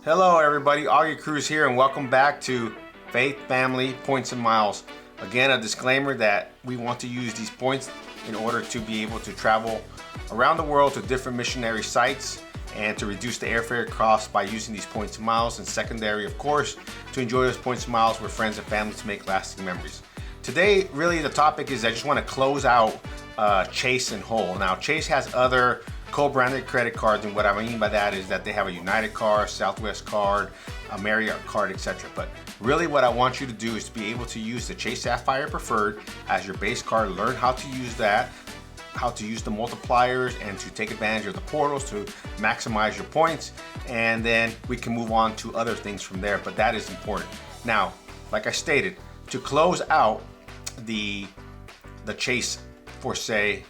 Hello everybody, Augie Cruz here and welcome back to Faith, Family, Points and Miles. Again, a disclaimer that we want to use these points in order to be able to travel around the world to different missionary sites and to reduce the airfare costs by using these points and miles, and secondary, of course, to enjoy those points and miles with friends and family to make lasting memories. Today, really the topic is I just want to close out Chase and Whole. Now, Chase has other co-branded credit cards, and what I mean by that is that they have a United card, Southwest card, a Marriott card, etc. But really what I want you to do is to be able to use the Chase Sapphire Preferred as your base card, learn how to use that, how to use the multipliers, and to take advantage of the portals to maximize your points, and then we can move on to other things from there, but that is important. Now, like I stated, to close out the Chase for say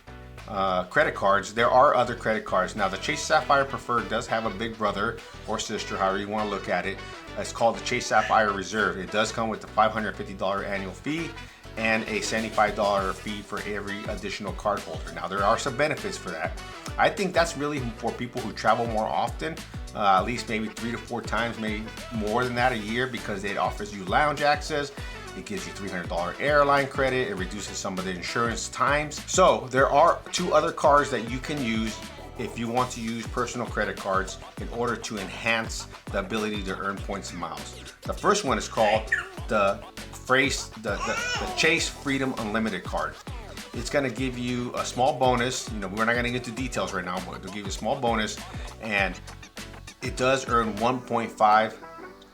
credit cards, there are other credit cards. Now, the Chase Sapphire Preferred does have a big brother or sister, however you want to look at it. It's called the Chase Sapphire Reserve. It does come with a $550 annual fee and a $75 fee for every additional card holder. Now, there are some benefits for that. I think that's really for people who travel more often, at least maybe 3 to 4 times, maybe more than that a year, because it offers you lounge access. It gives you $300 airline credit. It reduces some of the insurance times. So there are 2 other cards that you can use if you want to use personal credit cards in order to enhance the ability to earn points and miles. The first one is called the Chase Freedom Unlimited card. It's going to give you a small bonus. You know, we're not going to get into details right now, but it'll give you a small bonus, and it does earn 1.5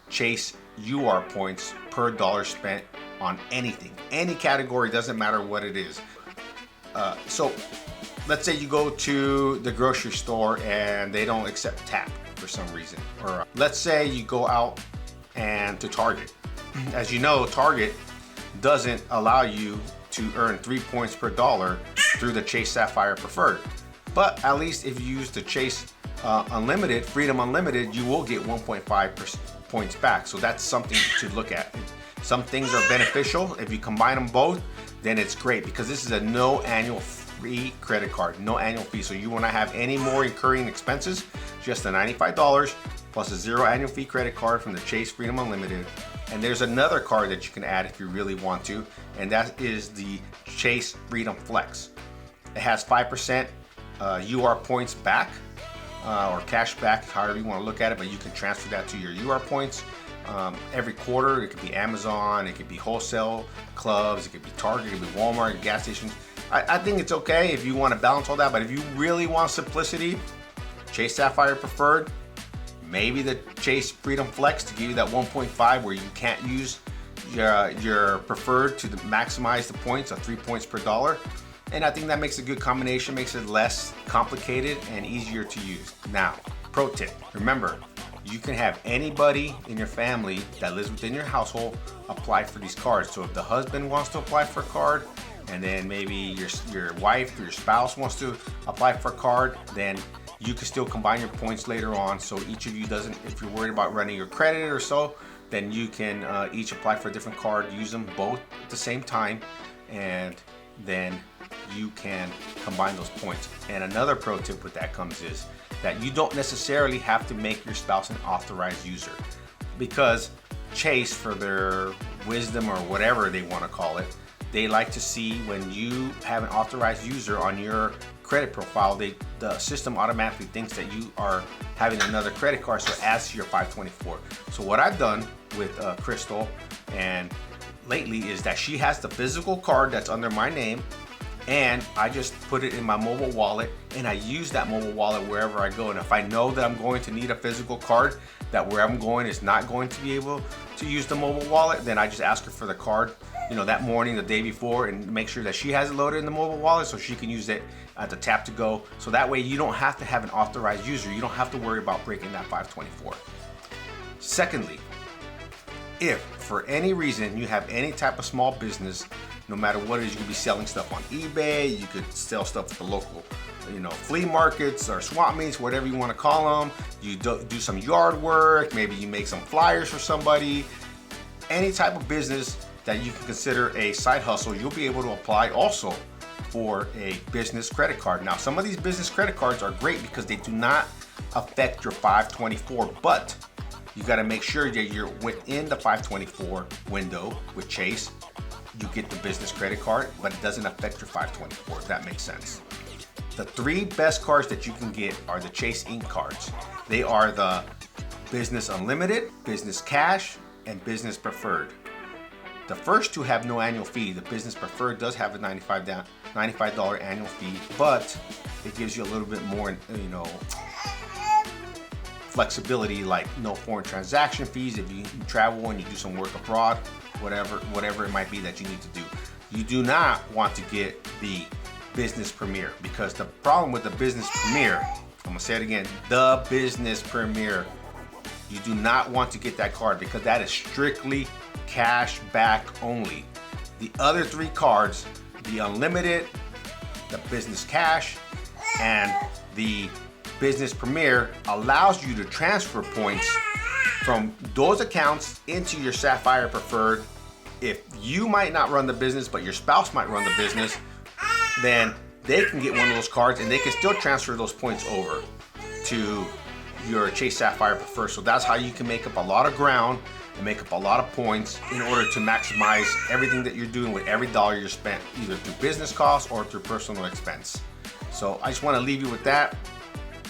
Chase UR points per dollar spent on anything, any category, doesn't matter what it is. So let's say you go to the grocery store and they don't accept tap for some reason, or let's say you go out and to Target. As you know, Target doesn't allow you to earn 3 points per dollar through the Chase Sapphire Preferred, but at least if you use the Chase Unlimited, Freedom Unlimited, you will get 1.5% points back. So that's something to look at. Some things are beneficial. If you combine them both, then it's great, because this is a no annual free credit card, no annual fee. So you will not have any more incurring expenses, just the $95 plus a 0 annual fee credit card from the Chase Freedom Unlimited. And there's another card that you can add if you really want to, and that is the Chase Freedom Flex. It has 5% UR points back, or cash back, however you want to look at it, but you can transfer that to your UR points every quarter. It could be Amazon, it could be wholesale clubs, it could be Target, it could be Walmart, gas stations. I think it's okay if you want to balance all that, but if you really want simplicity, Chase Sapphire Preferred, maybe the Chase Freedom Flex to give you that 1.5 where you can't use your preferred to maximize the points of 3 points per dollar. And I think that makes a good combination, makes it less complicated and easier to use. Now, pro tip, remember, you can have anybody in your family that lives within your household apply for these cards. So if the husband wants to apply for a card, and then maybe your wife or your spouse wants to apply for a card, then you can still combine your points later on. So each of you doesn't, if you're worried about running your credit or so, then you can each apply for a different card, use them both at the same time, and then you can combine those points. And another pro tip with that comes is that you don't necessarily have to make your spouse an authorized user, because Chase, for their wisdom or whatever they want to call it, they like to see when you have an authorized user on your credit profile, the system automatically thinks that you are having another credit card, so it adds to your 524. So what I've done with Crystal and lately is that she has the physical card that's under my name, and I just put it in my mobile wallet, and I use that mobile wallet wherever I go. And if I know that I'm going to need a physical card, that where I'm going is not going to be able to use the mobile wallet, then I just ask her for the card, you know, that morning, the day before, and make sure that she has it loaded in the mobile wallet so she can use it at the tap to go. So that way you don't have to have an authorized user. You don't have to worry about breaking that 524. Secondly, if for any reason you have any type of small business, no matter what it is, you could be selling stuff on eBay, you could sell stuff at the local, you know, flea markets or swap meets, whatever you want to call them. You do some yard work, maybe you make some flyers for somebody. Any type of business that you can consider a side hustle, you'll be able to apply also for a business credit card. Now, some of these business credit cards are great because they do not affect your 524, but You got to make sure that you're within the 524 window with Chase. You get the business credit card, but it doesn't affect your 524, if that makes sense. The 3 best cards that you can get are the Chase Ink cards. They are the Business Unlimited, Business Cash, and Business Preferred. The first 2 have no annual fee. The Business Preferred does have a $95 annual fee, but it gives you a little bit more, flexibility, like no foreign transaction fees if you travel and you do some work abroad, whatever it might be that you need to do. You do not want to get the Business Premier, because the problem with the Business Premier, I'm gonna say it again, the Business Premier, you do not want to get that card because that is strictly cash back only. The other 3 cards, the Unlimited, the Business Cash, and the Business Premier, allows you to transfer points from those accounts into your Sapphire Preferred. If you might not run the business, but your spouse might run the business, then they can get one of those cards and they can still transfer those points over to your Chase Sapphire Preferred. So that's how you can make up a lot of ground and make up a lot of points in order to maximize everything that you're doing with every dollar you're spent, either through business costs or through personal expense. So I just want to leave you with that.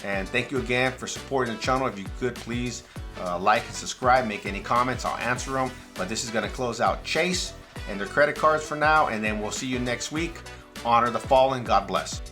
And thank you again for supporting the channel. If you could, please like and subscribe, make any comments, I'll answer them. But this is going to close out Chase and their credit cards for now, and then we'll see you next week. Honor the fallen. God bless.